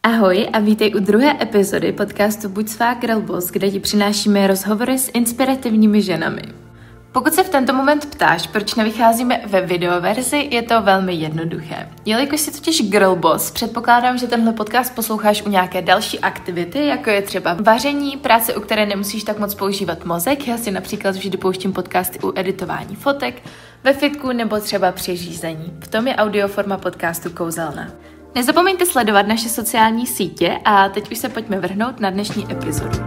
Ahoj a vítej u druhé epizody podcastu Buď svá girl boss, kde ti přinášíme rozhovory s inspirativními ženami. Pokud se v tento moment ptáš, proč nevycházíme ve videoverzi, je to velmi jednoduché. Jelikož jsi totiž girl boss, předpokládám, že tenhle podcast posloucháš u nějaké další aktivity, jako je třeba vaření, práce, u které nemusíš tak moc používat mozek. Já si například vždy pouštím podcasty u editování fotek, ve fitku nebo třeba při řízení. V tom je audioforma podcastu kouzelná. Nezapomeňte sledovat naše sociální sítě a teď už se pojďme vrhnout na dnešní epizodu.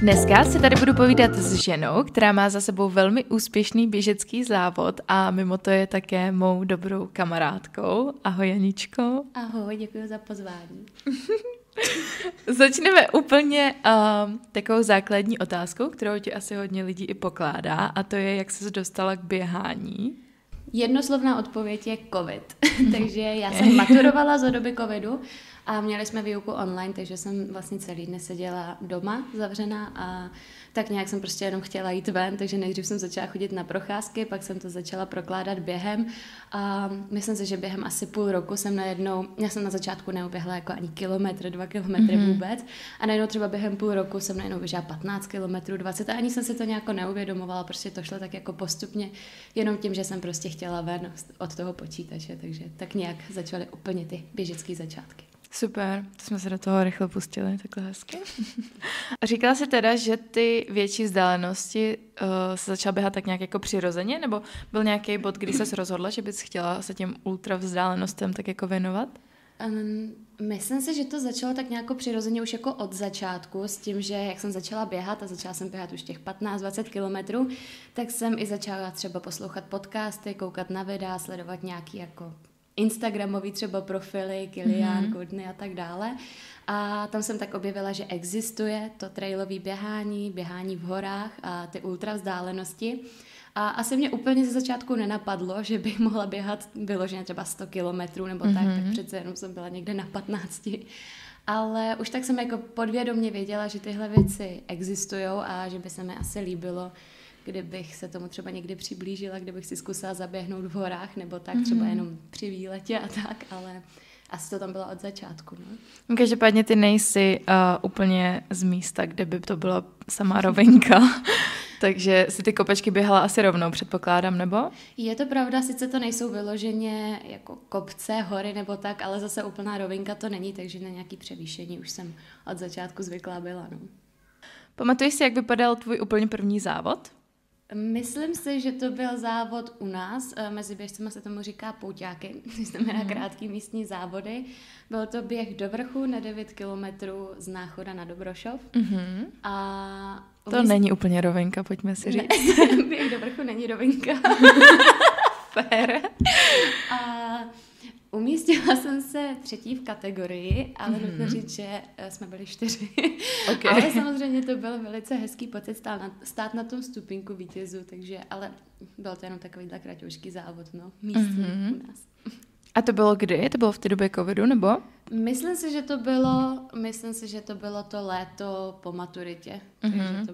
Dneska si tady budu povídat s ženou, která má za sebou velmi úspěšný běžecký závod a mimo to je také mou dobrou kamarádkou. Ahoj Janičko. Ahoj, děkuji za pozvání. Začneme úplně takovou základní otázkou, kterou ti asi hodně lidí i pokládá, a to je, jak ses dostala k běhání. Jednoslovná odpověď je covid. Takže já jsem maturovala za doby covidu a měli jsme výuku online, takže jsem vlastně celý den seděla doma zavřená a tak nějak jsem prostě jenom chtěla jít ven, takže nejdřív jsem začala chodit na procházky, pak jsem to začala prokládat během a myslím si, že během asi půl roku jsem najednou, já jsem na začátku neuběhla jako ani kilometr, 2 kilometry vůbec a najednou třeba během půl roku jsem najednou běžela 15 kilometrů, 20 a ani jsem si to nějak neuvědomovala, prostě to šlo tak jako postupně, jenom tím, že jsem prostě chtěla ven od toho počítače, takže tak nějak začaly úplně ty běžecké začátky. Super, to jsme se do toho rychle pustili, takhle hezky. A říkala jsi teda, že ty větší vzdálenosti se začala běhat tak nějak jako přirozeně, nebo byl nějaký bod, kdy ses rozhodla, že bys chtěla se těm ultra vzdálenostem tak jako věnovat? Myslím si, že to začalo tak nějak přirozeně už jako od začátku s tím, že jak jsem začala běhat a začala jsem běhat už těch 15-20 kilometrů, tak jsem i začala třeba poslouchat podcasty, koukat na videa, sledovat nějaký jako instagramový třeba profily, Kilian, Courtney a tak dále. A tam jsem tak objevila, že existuje to trailové běhání, běhání v horách a ty ultra vzdálenosti. A asi mě úplně ze začátku nenapadlo, že bych mohla běhat vyloženě třeba 100 kilometrů nebo tak přece jenom jsem byla někde na 15. Ale už tak jsem jako podvědomě věděla, že tyhle věci existujou a že by se mi asi líbilo, kdybych se tomu třeba někdy přiblížila, kdybych si zkusila zaběhnout v horách nebo tak, třeba jenom při výletě a tak, ale asi to tam bylo od začátku. No. Každopádně ty nejsi úplně z místa, kde by to byla samá rovinka, takže si ty kopečky běhala asi rovnou, předpokládám, nebo? Je to pravda, sice to nejsou vyloženě jako kopce, hory nebo tak, ale zase úplná rovinka to není, takže na nějaký převýšení už jsem od začátku zvyklá byla. No. Pamatuješ si, jak vypadal tvůj úplně první závod? Myslím si, že to byl závod u nás, mezi běžcema se tomu říká pouťáky, to znamená krátký místní závody. Byl to běh do vrchu na 9 kilometrů z Náchoda na Dobrošov. A to není úplně rovinka, pojďme si říct. Ne, běh do vrchu není rovinka. Fér. A umístila jsem se 3. v kategorii, ale nutno říct, že jsme byli 4. Okay. Ale samozřejmě to byl velice hezký pocit stát na tom stupínku vítězů, takže, ale byl to jenom takovýhle kratoušký závod, no, místní u nás. A to bylo kdy? To bylo v té době covidu, nebo? Myslím si, že to bylo to léto po maturitě.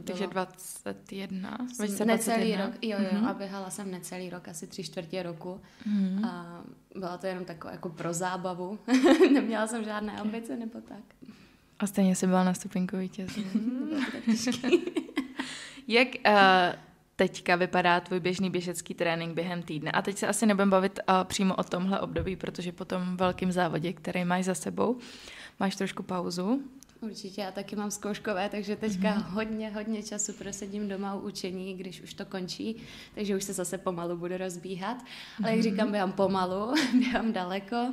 Takže 21. Necelý rok, jo, a běhala jsem necelý rok, asi 3/4 roku. A byla to jenom taková jako pro zábavu. Neměla jsem žádné ambice nebo tak. A stejně jsi byla na stupínku vítězů. Jak teďka vypadá tvůj běžný běžecký trénink během týdne? A teď se asi nebudem bavit přímo o tomhle období, protože po tom velkém závodě, který máš za sebou, máš trošku pauzu. Určitě, já taky mám zkouškové, takže teďka hodně času prosedím doma u učení, když už to končí, takže už se zase pomalu budu rozbíhat. Ale jak říkám, běhám pomalu, běhám daleko.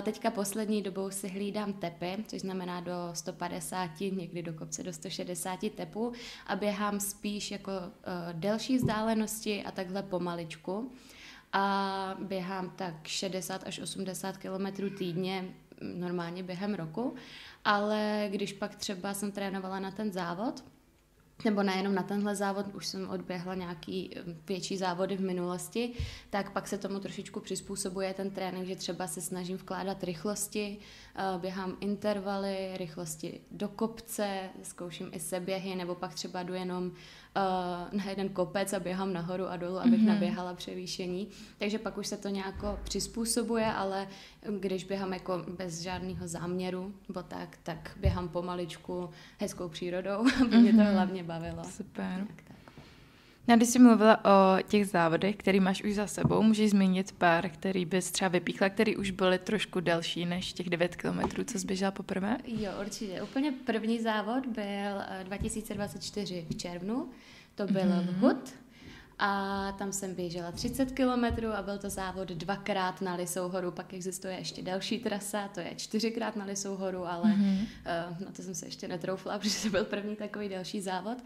Teďka poslední dobou si hlídám tepy, což znamená do 150, někdy do kopce do 160 tepů a běhám spíš jako delší vzdálenosti a takhle pomaličku. A běhám tak 60 až 80 kilometrů týdně, normálně během roku, ale když pak třeba jsem trénovala na ten závod, nebo nejenom na tenhle závod, už jsem odběhla nějaký větší závody v minulosti, tak pak se tomu trošičku přizpůsobuje ten trénink, že třeba se snažím vkládat rychlosti, běhám intervaly, rychlosti do kopce, zkouším i seběhy, nebo pak třeba jdu jenom na jeden kopec a běhám nahoru a dolů, abych naběhala převýšení. Takže pak už se to nějak přizpůsobuje, ale když běhám jako bez žádného záměru, bo tak běhám pomaličku hezkou přírodou, aby mě to hlavně bavilo. Super. Tak. No, když jsi mluvila o těch závodech, který máš už za sebou, můžeš zmínit pár, který bys třeba vypíchla, který už byly trošku delší než těch 9 kilometrů, co jsi běžela poprvé? Jo, určitě. Úplně první závod byl 2024 v červnu. To byl Lhut a tam jsem běžela 30 kilometrů a byl to závod 2x na Lysou horu. Pak existuje ještě další trasa, to je 4x na Lysou horu, ale na to jsem se ještě netroufla, protože to byl první takový další závod.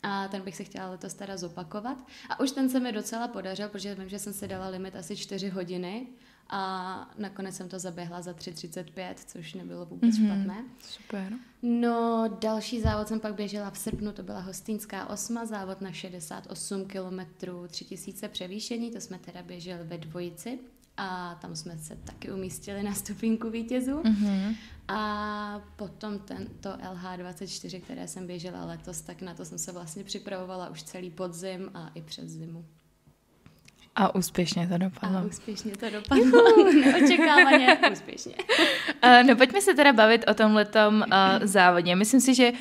A ten bych se chtěla letos teda zopakovat. A už ten se mi docela podařil, protože vím, že jsem si dala limit asi 4 hodiny a nakonec jsem to zaběhla za 3:35, což nebylo vůbec špatné. Super. No, další závod jsem pak běžela v srpnu, to byla Hostýnská 8, závod na 68 kilometrů, 3000 převýšení, to jsme teda běželi ve dvojici a tam jsme se taky umístili na stupínku vítězů. A potom to LH24, které jsem běžela letos, tak na to jsem se vlastně připravovala už celý podzim a i přes zimu. A úspěšně to dopadlo. Neočekávaně úspěšně. No pojďme se teda bavit o tomhletom závodě. Myslím si, že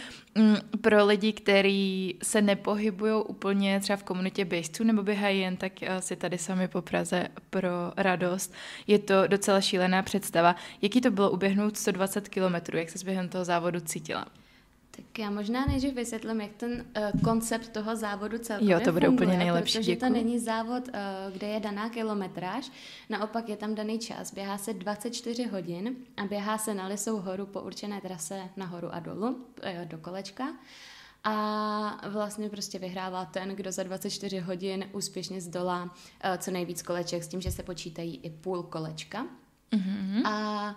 pro lidi, kteří se nepohybují úplně třeba v komunitě běžců nebo běhají jen tak si tady sami po Praze pro radost, je to docela šílená představa. Jaký to bylo uběhnout 120 kilometrů? Jak se během toho závodu cítila? Tak já možná nejdřív vysvětlím, jak ten koncept toho závodu celkově Jo, to bude funguje, úplně nejlepší, protože to není závod, kde je daná kilometráž, naopak je tam daný čas, běhá se 24 hodin a běhá se na Lysou horu po určené trase nahoru a dolů, do kolečka. A vlastně prostě vyhrává ten, kdo za 24 hodin úspěšně zdolá co nejvíc koleček, s tím, že se počítají i půl kolečka. A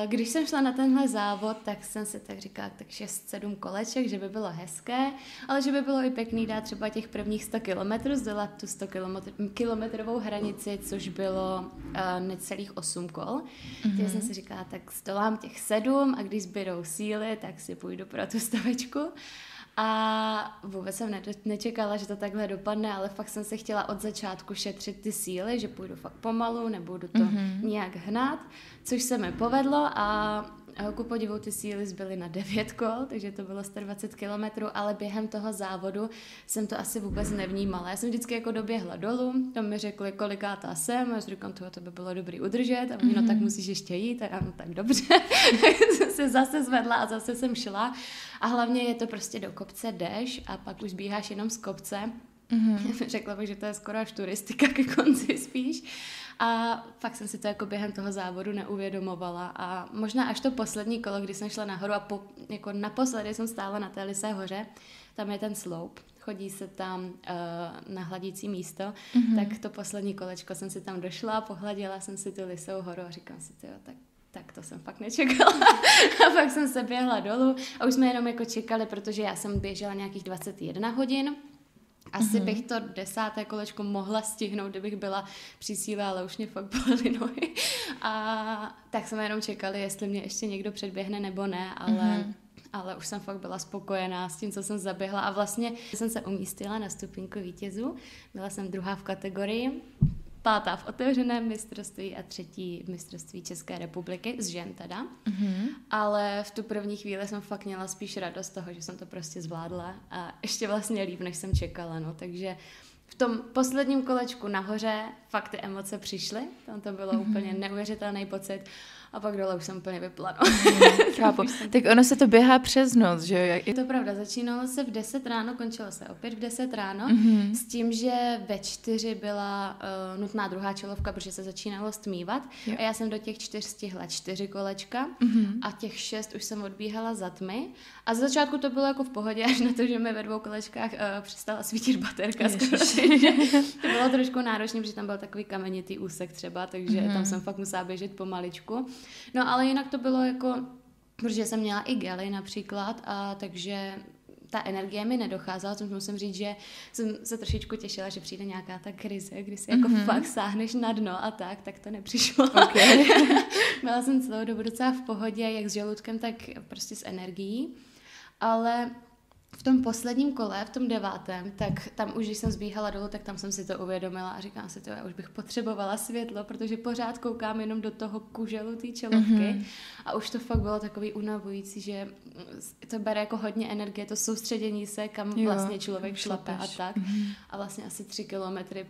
když jsem šla na tenhle závod, tak jsem si tak říkala, tak 6-7 koleček, že by bylo hezké, ale že by bylo i pěkný dát třeba těch prvních 100 kilometrů, zdolat tu 100 kilometrovou hranici, což bylo necelých 8 kol. Takže jsem si říkala, tak zdolám těch 7 a když zbydou síly, tak si půjdu pro tu stovečku. A vůbec jsem nečekala, že to takhle dopadne, ale fakt jsem se chtěla od začátku šetřit ty síly, že půjdu fakt pomalu, nebudu to nijak hnát, což se mi povedlo a ku podivu ty síly zbyly na 9 kol, takže to bylo 120 kilometrů, ale během toho závodu jsem to asi vůbec nevnímala. Já jsem vždycky jako doběhla dolů, tam mi řekli, kolikátá jsem, a já si říkám, to by bylo dobrý udržet a oni, no tak musíš ještě jít, a já, no tak dobře. Jsem se zase zvedla a zase jsem šla a hlavně je to prostě do kopce jdeš a pak už bíháš jenom z kopce. Řekla bych, že to je skoro až turistika ke konci spíš. A fakt jsem si to jako během toho závodu neuvědomovala a možná až to poslední kolo, kdy jsem šla nahoru a jako naposledy jsem stála na té Lysé hoře, tam je ten sloup, chodí se tam na hladící místo, tak to poslední kolečko jsem si tam došla, pohladila jsem si tu Lysou horu a říkám si, tak to jsem fakt nečekala. A pak jsem se běhla dolů a už jsme jenom jako čekali, protože já jsem běžela nějakých 21 hodin. Asi bych to 10. kolečko mohla stihnout, kdybych byla při síle, ale už mě fakt bolely nohy. A tak jsme jenom čekali, jestli mě ještě někdo předběhne nebo ne, ale už jsem fakt byla spokojená s tím, co jsem zaběhla. A vlastně jsem se umístila na stupínku vítězů. Byla jsem 2. v kategorii, 5. v otevřeném mistrovství a 3. v mistrovství České republiky, z žen teda. Ale v tu první chvíli jsem fakt měla spíš radost z toho, že jsem to prostě zvládla a ještě vlastně líp, než jsem čekala, no. Takže v tom posledním kolečku nahoře fakt ty emoce přišly, tam to bylo úplně neuvěřitelný pocit. A pak dole už jsem úplně vypla. Chápu. Tak ono se to běhá přes noc, že jo? Je to pravda, začínalo se v 10 ráno, končilo se opět v 10 ráno, s tím, že ve 4 byla nutná druhá čelovka, protože se začínalo stmívat. Jo. A já jsem do těch 4 stihla 4 kolečka a těch 6 už jsem odbíhala za tmy. A z začátku to bylo jako v pohodě, až na to, že mi ve 2 kolečkách přestala svítit baterka. To bylo trošku náročné, protože tam byl takový kamenitý úsek třeba, takže tam jsem fakt musela běžet pomaličku. No ale jinak to bylo jako, protože jsem měla i gely například, a takže ta energie mi nedocházela, což musím říct, že jsem se trošičku těšila, že přijde nějaká ta krize, kdy si jako fakt sáhneš na dno a tak to nepřišlo. Okay. Byla jsem celou dobu docela v pohodě, jak s žaludkem, tak prostě s energií, ale v tom posledním kole, v tom 9., tak tam už, když jsem zbíhala dolů, tak tam jsem si to uvědomila a říkám si to, já už bych potřebovala světlo, protože pořád koukám jenom do toho kuželu té čelovky a už to fakt bylo takový unavující, že to bere jako hodně energie, to soustředění se, kam vlastně člověk šlape a tak. A vlastně asi 3 kilometry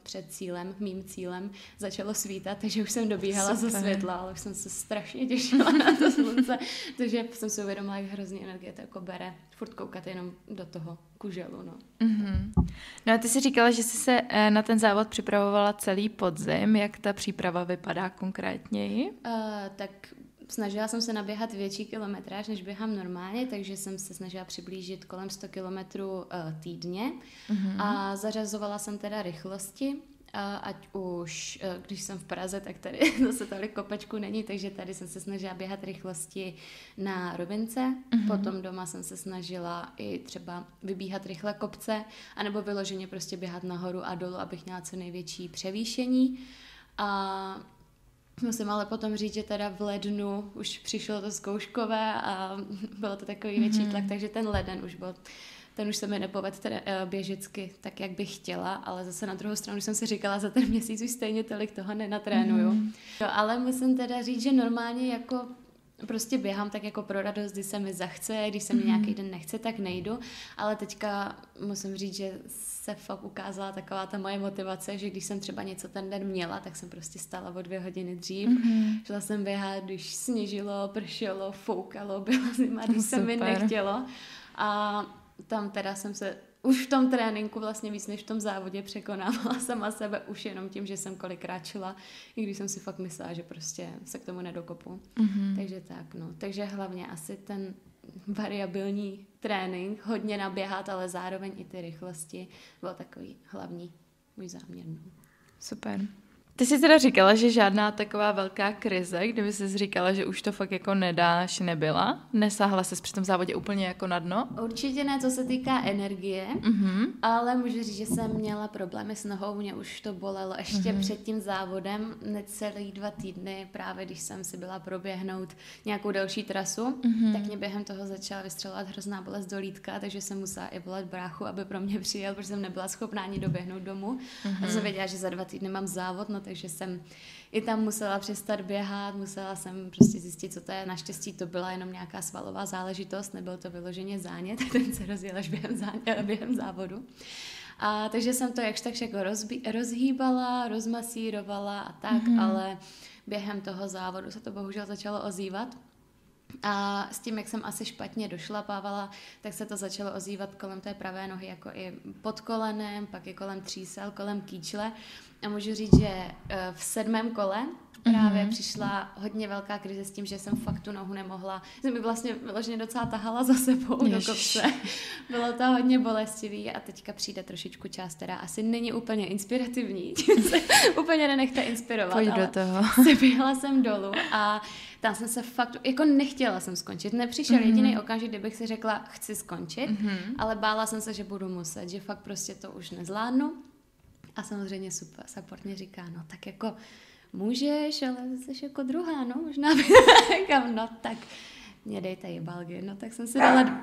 před cílem, mým cílem, začalo svítat, takže už jsem dobíhala za světla, ale už jsem se strašně těšila na to slunce, takže jsem si uvědomila, jak hrozný energie to jako bere. Furt koukat jenom do toho kuželu, no. No a ty jsi říkala, že jsi se na ten závod připravovala celý podzim. Jak ta příprava vypadá konkrétněji? Tak snažila jsem se naběhat větší kilometráž, než běhám normálně, takže jsem se snažila přiblížit kolem 100 kilometrů týdně a zařazovala jsem teda rychlosti, ať už, když jsem v Praze, tak tady zase tolik kopečku není, takže tady jsem se snažila běhat rychlosti na rovince, potom doma jsem se snažila i třeba vybíhat rychle kopce, anebo vyloženě prostě běhat nahoru a dolů, abych měla co největší převýšení. A musím ale potom říct, že teda v lednu už přišlo to zkouškové a bylo to takový větší tlak, takže ten leden už byl... Ten už se mi nepovedl běžecky tak, jak bych chtěla, ale zase na druhou stranu jsem si říkala, za ten měsíc už stejně tolik toho nenatrénuju. No, ale musím teda říct, že normálně jako prostě běhám tak jako pro radost, když se mi zachce, když se mi nějaký den nechce, tak nejdu, ale teďka musím říct, že se fakt ukázala taková ta moje motivace, že když jsem třeba něco ten den měla, tak jsem prostě stála o 2 hodiny dřív, šla jsem běhat, když sněžilo, pršelo, foukalo, byla zima, když se mi nechtělo a tam teda jsem se už v tom tréninku vlastně víc než v tom závodě překonávala sama sebe už jenom tím, že jsem kolikrát šla, i když jsem si fakt myslela, že prostě se k tomu nedokopu. Takže tak, no. Takže hlavně asi ten variabilní trénink, hodně naběhat, ale zároveň i ty rychlosti, byl takový hlavní můj záměr. Super. Ty jsi teda říkala, že žádná taková velká krize, kdyby jsi říkala, že už to fakt jako nedáš, nebyla? Nesáhla ses při tom závodě úplně jako na dno? Určitě ne, co se týká energie, ale můžu říct, že jsem měla problémy s nohou, mě už to bolelo ještě před tím závodem, necelý 2 týdny, právě když jsem si byla proběhnout nějakou další trasu, tak mě během toho začala vystřelovat hrozná bolest do lítka, takže jsem musela i volat bráchu, aby pro mě přijel, protože jsem nebyla schopná ani doběhnout domů. A jsem věděla, že za 2 týdny mám závod, no takže jsem i tam musela přestat běhat, musela jsem prostě zjistit, co to je. Naštěstí to byla jenom nějaká svalová záležitost, nebyl to vyloženě zánět, ten se rozjel až během závodu. A takže jsem to jakž tak jako rozhýbala, rozmasírovala a tak, ale během toho závodu se to bohužel začalo ozývat. A s tím, jak jsem asi špatně došlapávala, tak se to začalo ozývat kolem té pravé nohy, jako i pod kolenem, pak i kolem třísel, kolem kýčle. A můžu říct, že v 7. kole právě přišla hodně velká krize s tím, že jsem fakt tu nohu nemohla. Jsem mi vlastně vyloženě docela tahala za sebou do kopce. Bylo to hodně bolestivý a teďka přijde trošičku část, která asi není úplně inspirativní. Tím se úplně nenechte inspirovat. Pojď ale do toho. Běhla jsem dolů a tam jsem se fakt, jako nechtěla jsem skončit. Nepřišel jediný okamžik, kdybych si řekla, chci skončit, ale bála jsem se, že budu muset, že fakt prostě to už nezvládnu. A samozřejmě super, support mě říká, no tak jako můžeš, ale jsi jako druhá, no možná bych říkám, no tak mě dejte jibalgy, no tak jsem si dala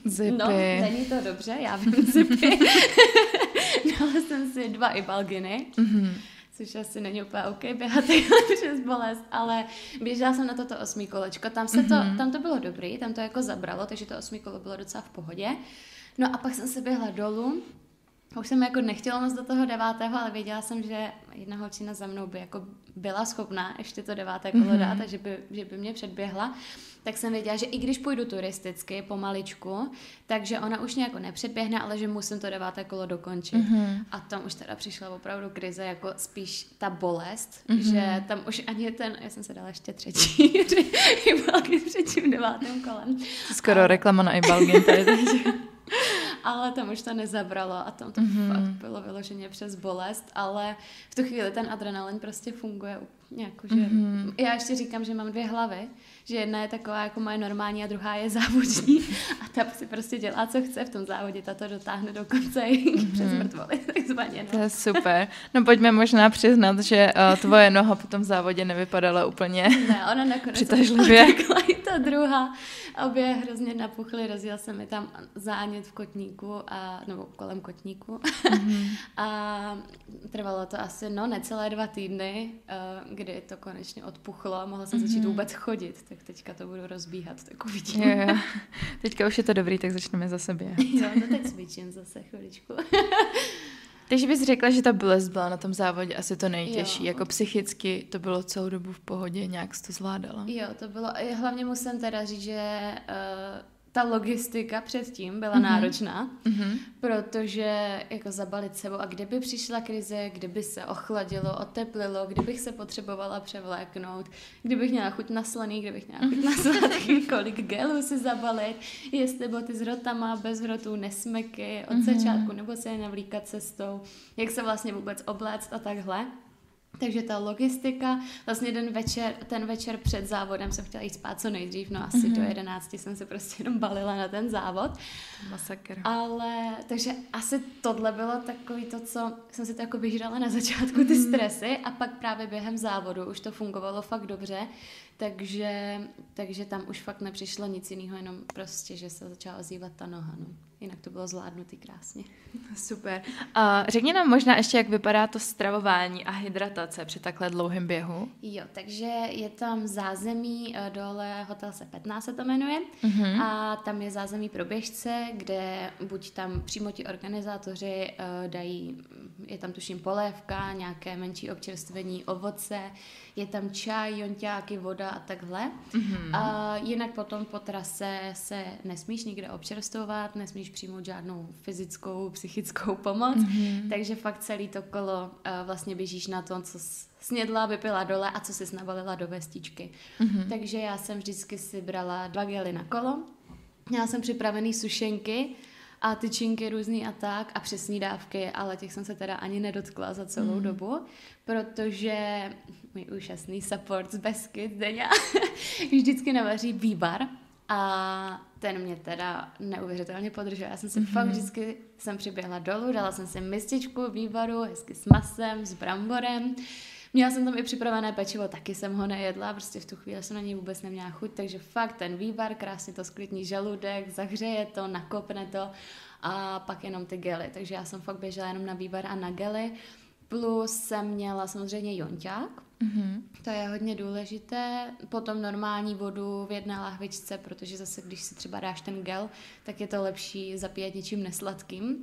zipy. No, není to dobře, já vím zipy. Dala jsem si 2 ibalginy, což asi není úplně OK běhat přes bolest, ale běžela jsem na toto 8. kolečko, tam to bylo dobrý, tam to jako zabralo, takže to 8. kolo bylo docela v pohodě. No a pak jsem se běhla dolů. Už jsem jako nechtěla moc do toho 9., ale věděla jsem, že jedna holčina za mnou by jako byla schopná ještě to 9. kolo dát, takže že by mě předběhla. Tak jsem věděla, že i když půjdu turisticky pomaličku, takže ona už mě jako nepředběhne, ale že musím to 9. kolo dokončit. A tam už teda přišla opravdu krize, jako spíš ta bolest, že tam už ani já jsem se dala ještě 3. ibalgin před tím 9. kolem. Skoro reklama na ibalgin tady. Ale tam už to nezabralo a tam to fakt bylo vyloženě přes bolest, ale v tu chvíli ten adrenalin prostě funguje jako, že já ještě říkám, že mám 2 hlavy, že jedna je taková jako moje normální a druhá je závodní a ta si prostě dělá, co chce v tom závodě, ta to dotáhne do konce i přes mrtvoly, takzvaně. To je super. No pojďme možná přiznat, že tvoje noha po tom závodě nevypadala úplně ona nakonec přitažlivě. i ta druhá. Obě hrozně napuchly, rozjel se mi tam zánět v kotníku, nebo kolem kotníku. A trvalo to asi necelé 2 týdny, kdy to konečně odpuchlo a mohla jsem začít vůbec chodit. Tak teďka to budu rozbíhat, tak uvidím. Jo. Teďka už je to dobrý, tak začneme zase běhat. Jo, to teď cvičím zase chviličku. Takže bys řekla, že ta bolest byla na tom závodě asi to nejtěžší. Jo. Jako psychicky to bylo celou dobu v pohodě, nějak jsi to zvládala. Jo, to bylo, hlavně musím teda říct, že ta logistika předtím byla náročná, protože jako zabalit sebou a kdyby přišla krize, kdyby se ochladilo, oteplilo, kdybych se potřebovala převléknout, kdybych měla chuť na slaný, kdybych měla chuť na sladký, kolik gelů si zabalit, jestli boty s hrotama, bez hrotů, nesmeky, od začátku, nebo se je navlíkat cestou, jak se vlastně vůbec obléct a takhle. Takže ta logistika, vlastně ten večer před závodem jsem chtěla jít spát co nejdřív, asi do 11 jsem se prostě jenom balila na ten závod. Masakr. Takže asi tohle bylo takový to, co jsem si to jako vyžrala na začátku, ty stresy a pak právě během závodu už to fungovalo fakt dobře, takže tam už fakt nepřišlo nic jiného, jenom prostě, že se začala ozývat ta noha, no. Jinak to bylo zvládnutý krásně. Super. Řekni nám možná ještě, jak vypadá to stravování a hydratace při takhle dlouhém běhu. Jo, takže je tam zázemí, dole Hotel Sepetná se to jmenuje, a tam je zázemí pro běžce, kde buď tam přímo ti organizátoři dají, je tam tuším polévka, nějaké menší občerstvení, ovoce, je tam čaj, jonťáky, voda a takhle. A jinak potom po trase se nesmíš nikde občerstvovat, nesmíš přijmout žádnou fyzickou, psychickou pomoc, takže fakt celý to kolo vlastně běžíš na to, co snědla, vypila dole a co si nabalila do vestičky. Takže já jsem vždycky si brala 2 gely na kolo, měla jsem připravený sušenky a tyčinky různý a tak a přesní dávky, ale těch jsem se teda ani nedotkla za celou dobu, protože můj úžasný support z Beskyt, Deňa, vždycky navaří vývar a ten mě teda neuvěřitelně podržel. Já jsem si fakt vždycky přiběhla dolů, dala jsem si mističku vývaru, hezky s masem, s bramborem. Měla jsem tam i připravené pečivo, taky jsem ho nejedla, prostě v tu chvíli jsem na něj vůbec neměla chuť, takže fakt ten vývar, krásně to sklidní žaludek, zahřeje to, nakopne to a pak jenom ty gely. Takže já jsem fakt běžela jenom na vývar a na gely. Plus jsem měla samozřejmě jonťák, to je hodně důležité, potom normální vodu v 1 lahvičce, protože zase když si třeba dáš ten gel, tak je to lepší zapíjet něčím nesladkým.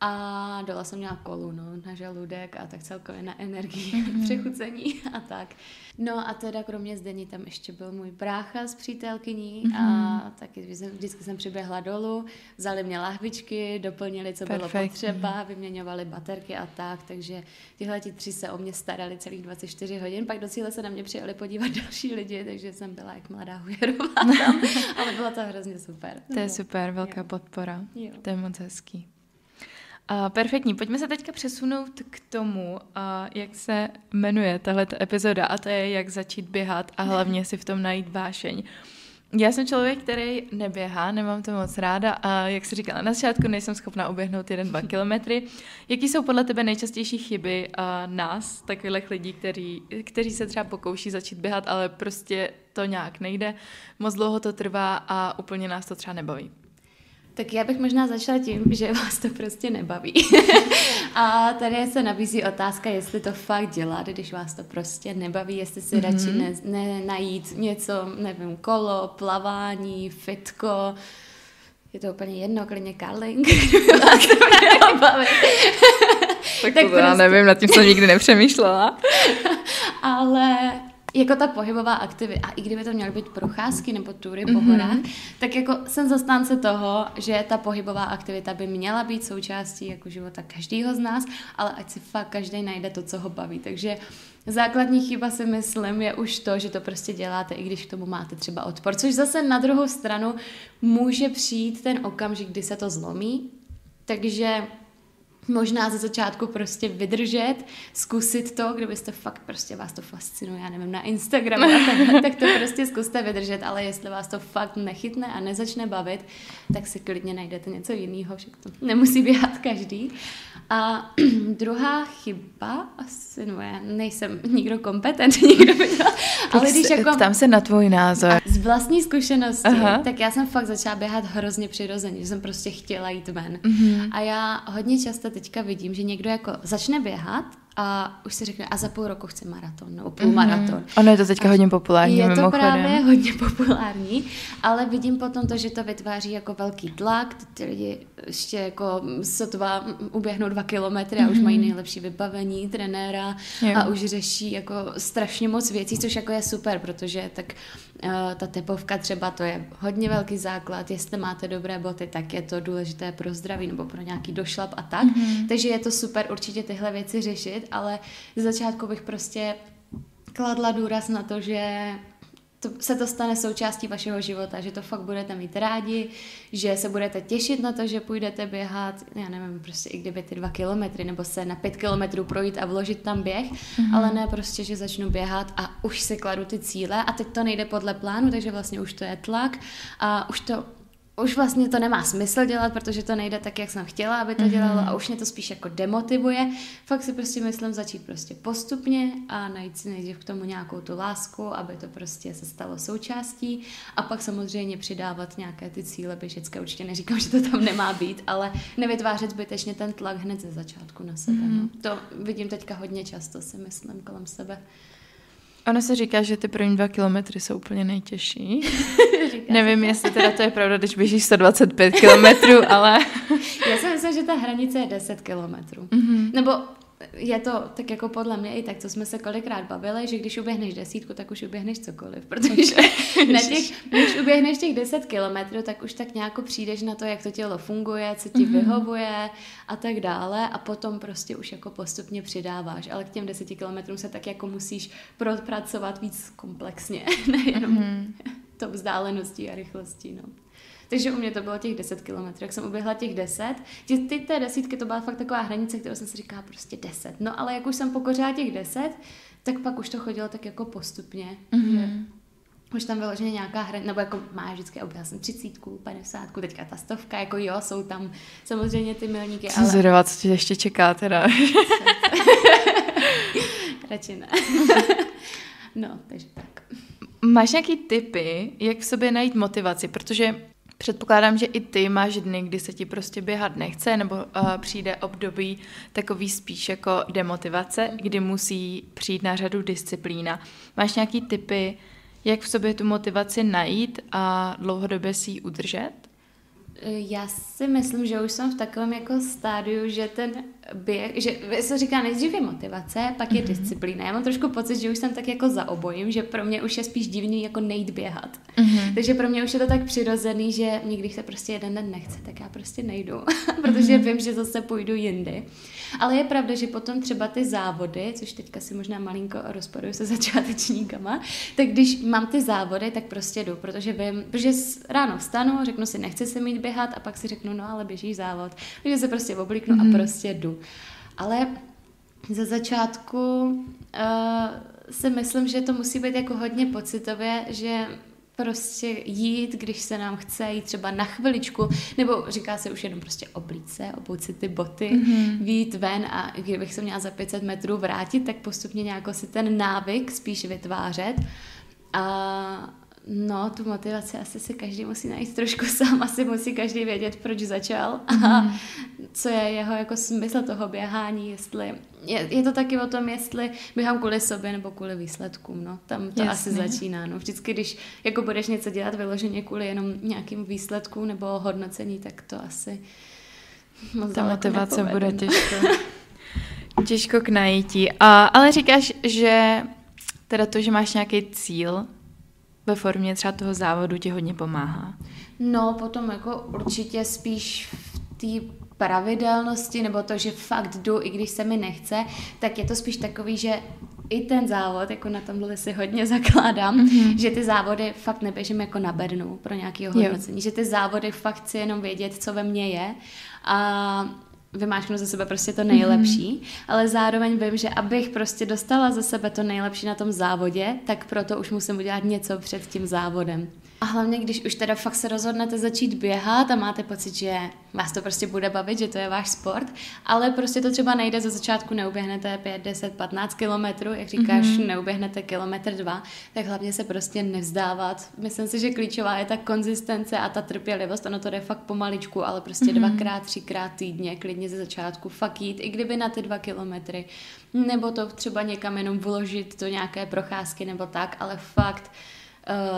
A dole jsem měla kolu, na žaludek a tak celkově na energii, přechucení a tak. No a teda kromě Zdeni tam ještě byl můj brácha s přítelkyní a taky vždycky jsem přiběhla dolů, vzali mě lahvičky, doplnili, co bylo potřeba, vyměňovali baterky a tak, takže tihle 3 se o mě starali celých 24 hodin, pak do cíle se na mě přijeli podívat další lidi, takže jsem byla jak mladá hujerová tam, ale bylo to hrozně super. To je super, velká podpora, to je moc hezký. Perfektní, pojďme se teďka přesunout k tomu, jak se jmenuje tahle epizoda, a to je jak začít běhat a hlavně si v tom najít vášeň. Já jsem člověk, který neběhá, nemám to moc ráda a jak jsi říkala na začátku, nejsem schopná uběhnout 1-2 kilometry. Jaký jsou podle tebe nejčastější chyby nás, takových lidí, kteří se třeba pokouší začít běhat, ale prostě to nějak nejde, moc dlouho to trvá a úplně nás to třeba nebaví? Tak já bych možná začala tím, že vás to prostě nebaví. A tady se nabízí otázka, jestli to fakt děláte, když vás to prostě nebaví, jestli si radši najít něco, nevím, kolo, plavání, fitko, je to úplně jedno, klidně curling, vás to nebaví. Tak to prostě... já nevím, nad tím jsem nikdy nepřemýšlela. Ale... jako ta pohybová aktivita, a i kdyby to měly být procházky nebo tury po horách, tak jako jsem zastánce toho, že ta pohybová aktivita by měla být součástí jako života každého z nás, ale ať si fakt každý najde to, co ho baví. Takže základní chyba si myslím je už to, že to prostě děláte, i když k tomu máte třeba odpor. Což zase na druhou stranu může přijít ten okamžik, kdy se to zlomí. Takže Možná ze začátku prostě vydržet, zkusit to, kdybyste fakt prostě vás to fascinuje, já nevím, na Instagramu a takhle, tak to prostě zkuste vydržet, ale jestli vás to fakt nechytne a nezačne bavit, tak si klidně najdete něco jiného, však to nemusí běhat každý. A druhá chyba, asi no, já nejsem nikdo kompetentní, kdo by to, ale když jako... Ptám se na tvůj názor. Z vlastní zkušenosti, tak já jsem fakt začala běhat hrozně přirozeně, že jsem prostě chtěla jít ven. A já hodně často teďka vidím, že někdo jako začne běhat a už si řekne, a za půl roku chce maraton nebo půlmaraton. Ono je to teďka hodně populární, je mimochodem. to právě hodně populární, ale vidím potom to, že to vytváří jako velký tlak, ty lidi ještě jako sotva uběhnou 2 kilometry a už mají nejlepší vybavení trenéra a už řeší jako strašně moc věcí, což jako je super, protože tak ta tepovka třeba to je hodně velký základ, jestli máte dobré boty, tak je to důležité pro zdraví nebo pro nějaký došlap a tak, takže je to super určitě tyhle věci řešit, ale z začátku bych prostě kladla důraz na to, že se to stane součástí vašeho života, že to fakt budete mít rádi, že se budete těšit na to, že půjdete běhat, já nevím, prostě i kdyby ty 2 kilometry, nebo se na 5 kilometrů projít a vložit tam běh, ale ne prostě, že začnu běhat a už si kladu ty cíle a teď to nejde podle plánu, takže vlastně už to je tlak a už vlastně to nemá smysl dělat, protože to nejde tak, jak jsem chtěla, aby to dělalo a už mě to spíš jako demotivuje. Fakt si prostě myslím začít prostě postupně a najít si nejdřív k tomu nějakou tu lásku, aby to prostě se stalo součástí a pak samozřejmě přidávat nějaké ty cíle běžecké. Určitě neříkám, že to tam nemá být, ale nevytvářet zbytečně ten tlak hned ze začátku na sebe. No. To vidím teďka hodně často, si myslím, kolem sebe. Ono se říká, že ty první 2 kilometry jsou úplně nejtěžší. Nevím, jestli teda to je pravda, když běžíš 125 kilometrů, ale... Já si myslím, že ta hranice je 10 kilometrů. Nebo je to tak jako podle mě i tak, co jsme se kolikrát bavili, že když uběhneš 10, tak už uběhneš cokoliv, protože když uběhneš těch 10 kilometrů, tak už tak nějak přijdeš na to, jak to tělo funguje, co ti vyhovuje a tak dále a potom prostě už jako postupně přidáváš, ale k těm 10 kilometrům se tak jako musíš propracovat víc komplexně, nejenom to vzdáleností a rychlostí, no. Takže u mě to bylo těch 10 kilometrů, jak jsem uběhla těch 10. Té 10 to byla fakt taková hranice, kterou jsem si říkala prostě 10. No ale jak už jsem pokořila těch 10, tak pak už to chodilo tak jako postupně. Že už tam vyloženě nějaká hranice, nebo jako máš vždycky, uběhla jsem 30, 50, teďka ta 100, jako jo, jsou tam samozřejmě ty milníky. Jsem zvědavá, co tě ještě čeká teda. Radši ne. No, takže tak. Máš nějaký tipy, jak v sobě najít motivaci, protože předpokládám, že i ty máš dny, kdy se ti prostě běhat nechce, nebo přijde období takový spíš jako demotivace, kdy musí přijít na řadu disciplína. Máš nějaký tipy, jak v sobě tu motivaci najít a dlouhodobě si ji udržet? Já si myslím, že už jsem v takovém jako stádiu, že ten běh, že se říká nejdřív je motivace, pak je disciplína. Já mám trošku pocit, že už jsem tak jako za obojím, že pro mě už je spíš divný jako nejít běhat. Takže pro mě už je to tak přirozený, že když se prostě jeden den nechce, tak já prostě nejdu, protože vím, že zase půjdu jindy. Ale je pravda, že potom třeba ty závody, což teďka si možná malinko rozporuju se začátečníkama, tak když mám ty závody, tak prostě jdu, protože vím, protože ráno vstanu, řeknu si, nechci se mít běhat a pak si řeknu, no ale běžíš závod. Takže se prostě oblíknu a prostě jdu. Ale ze začátku si myslím, že to musí být jako hodně pocitově, že prostě jít, když se nám chce jít třeba na chviličku, nebo říká se už jenom prostě oblíct se, obout si ty boty, vyjít ven a kdybych se měla za 500 metrů vrátit, tak postupně nějak si ten návyk spíš vytvářet. A no, tu motivaci asi si každý musí najít trošku sám, asi musí každý vědět, proč začal a co je jeho jako smysl toho běhání, jestli je to taky o tom, jestli běhám kvůli sobě nebo kvůli výsledkům, no, tam to asi začíná, no, vždycky, když jako budeš něco dělat vyloženě kvůli jenom nějakým výsledkům nebo hodnocení, tak to asi moc ta motivace nepovede, bude těžko k najítí, ale říkáš, že teda to, že máš nějaký cíl ve formě třeba toho závodu ti hodně pomáhá. No, potom jako určitě spíš v té pravidelnosti, nebo to, že fakt jdu, i když se mi nechce, tak je to spíš takový, že i ten závod, jako na tomhle si hodně zakládám, že ty závody fakt neběžím jako na bednu pro nějaké hodnocení, že ty závody fakt chci jenom vědět, co ve mně je a vymáčknu ze sebe prostě to nejlepší, ale zároveň vím, že abych prostě dostala ze sebe to nejlepší na tom závodě, tak proto už musím udělat něco před tím závodem. A hlavně, když už teda fakt se rozhodnete začít běhat a máte pocit, že vás to prostě bude bavit, že to je váš sport, ale prostě to třeba nejde ze začátku, neuběhnete 5, 10, 15 kilometrů, jak říkáš, neuběhnete kilometr 2, tak hlavně se prostě nevzdávat. Myslím si, že klíčová je ta konzistence a ta trpělivost, ono to jde fakt pomaličku, ale prostě 2x, 3x týdně, klidně ze začátku fakt jít, i kdyby na ty 2 kilometry, nebo to třeba někam jenom vložit do nějaké procházky nebo tak, ale fakt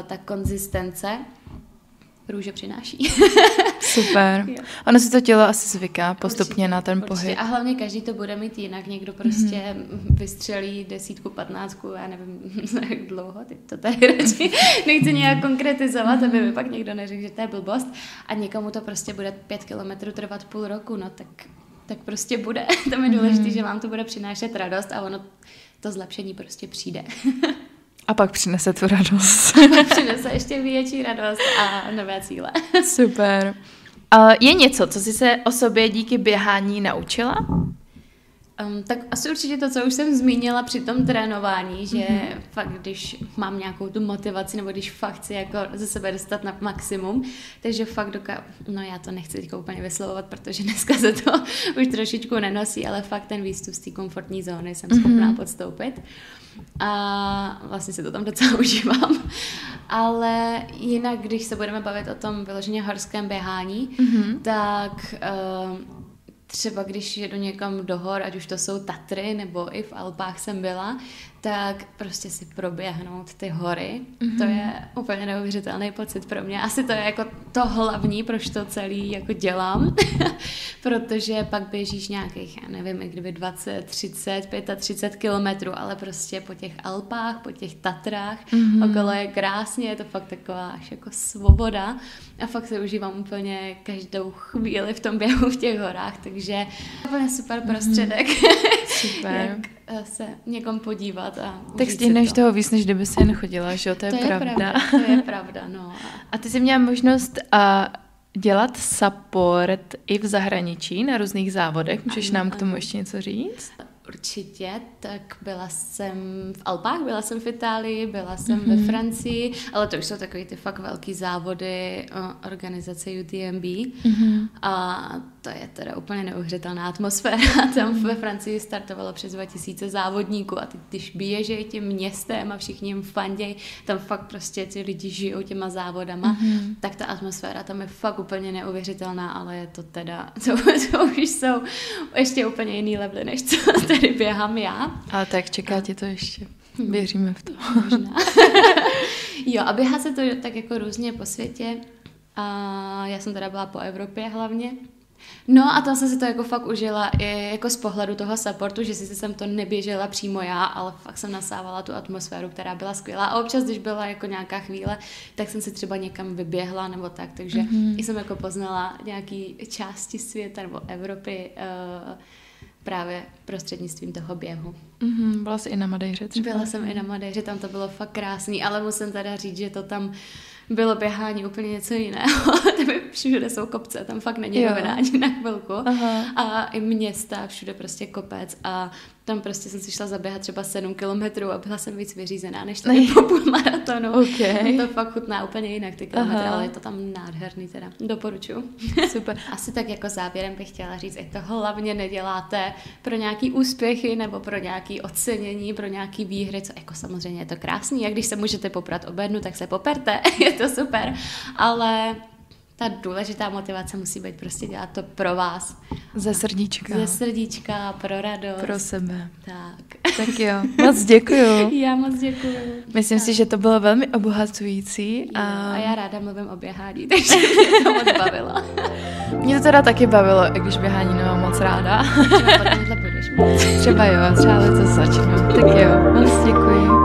ta konzistence růže přináší. Super. Ono si to tělo asi zvyká postupně na ten pohyb. A hlavně každý to bude mít jinak. Někdo prostě vystřelí 10, 15, já nevím, jak dlouho, teď to tady radši nechci nějak konkretizovat, aby mi pak někdo neřekl, že to je blbost. A někomu to prostě bude 5 kilometrů trvat půl roku, no tak prostě bude. To je důležité, že vám to bude přinášet radost a ono to zlepšení prostě přijde. A pak přinese tu radost. A pak přinese ještě větší radost a nové cíle. Super. Je něco, co jsi se o sobě díky běhání naučila? Tak asi určitě to, co už jsem zmínila při tom trénování, že fakt, když mám nějakou tu motivaci, nebo když fakt chci jako ze sebe dostat na maximum, takže fakt no já to nechci teď úplně vyslovovat, protože dneska se to už trošičku nenosí, ale fakt ten výstup z té komfortní zóny jsem schopná podstoupit. A vlastně si to tam docela užívám. Ale jinak, když se budeme bavit o tom vyloženě horském běhání, tak třeba když jedu někam do hor, ať už to jsou Tatry, nebo i v Alpách jsem byla, tak prostě si proběhnout ty hory, to je úplně neuvěřitelný pocit pro mě. Asi to je jako to hlavní, proč to celý jako dělám, protože pak běžíš nějakých, já nevím, i kdyby 20, 30, 35 kilometrů, ale prostě po těch Alpách, po těch Tatrách, okolo je krásně, je to fakt taková až jako svoboda a fakt se užívám úplně každou chvíli v tom běhu v těch horách, takže úplně super prostředek. Super. Jak se někam podívat a tak stihneš toho víc, než kdyby se jen chodila, že jo? To je pravda. To je pravda, no. A ty jsi měla možnost dělat support i v zahraničí na různých závodech. Můžeš nám k tomu ještě něco říct? Určitě, tak byla jsem v Alpách, byla jsem v Itálii, byla jsem ve Francii, ale to už jsou takový ty fakt velký závody organizace UTMB a to je teda úplně neuvěřitelná atmosféra. Tam ve Francii startovalo přes 2000 závodníků a teď, když běžejí tím městem a všichni jim fandějí, tam fakt prostě ty lidi žijou těma závodama, tak ta atmosféra tam je fakt úplně neuvěřitelná, ale je to teda, to už jsou ještě úplně jiný levely, než co tady běhám já. Ale tak čeká ti to ještě. Věříme v to. Možná. Jo, a běhá se to tak jako různě po světě. A já jsem teda byla po Evropě hlavně. No a tam jsem si to jako fakt užila i jako z pohledu toho supportu, že si jsem to neběžela přímo já, ale fakt jsem nasávala tu atmosféru, která byla skvělá. A občas, když byla jako nějaká chvíle, tak jsem si třeba někam vyběhla nebo tak, takže jsem jako poznala nějaký části světa nebo Evropy právě prostřednictvím toho běhu. Byla jsi i na Madejře třeba? Byla jsem i na Madejře, tam to bylo fakt krásný, ale musím teda říct, že to tam bylo běhání úplně něco jiného. Tam všude jsou kopce, tam fakt není rovina ani na chvilku. A i města, všude prostě kopec a tam prostě jsem si šla zaběhat třeba 7 kilometrů a byla jsem víc vyřízená než tady po půlmaratonu. Okay. To fakt chutná úplně jinak ty kilometry, ale je to tam nádherný teda. Doporučuji. Super. Asi tak jako závěrem bych chtěla říct, ať to hlavně neděláte pro nějaký úspěchy nebo pro nějaký ocenění, pro nějaký výhry, co jako samozřejmě je to krásný, a když se můžete poprat o bednu, tak se poperte, je to super, ale ta důležitá motivace musí být prostě dělat to pro vás. Ze srdíčka. Ze srdíčka, pro radost. Pro sebe. Tak jo, moc děkuju. Já moc děkuju. Myslím si, že to bylo velmi obohacující. A já ráda mluvím o běhání, takže mě to moc bavilo. Mě to teda taky bavilo, i když běhání nemám moc ráda. Třeba budeš mít. Třeba jo, třeba letos začnu. Tak jo, moc děkuji.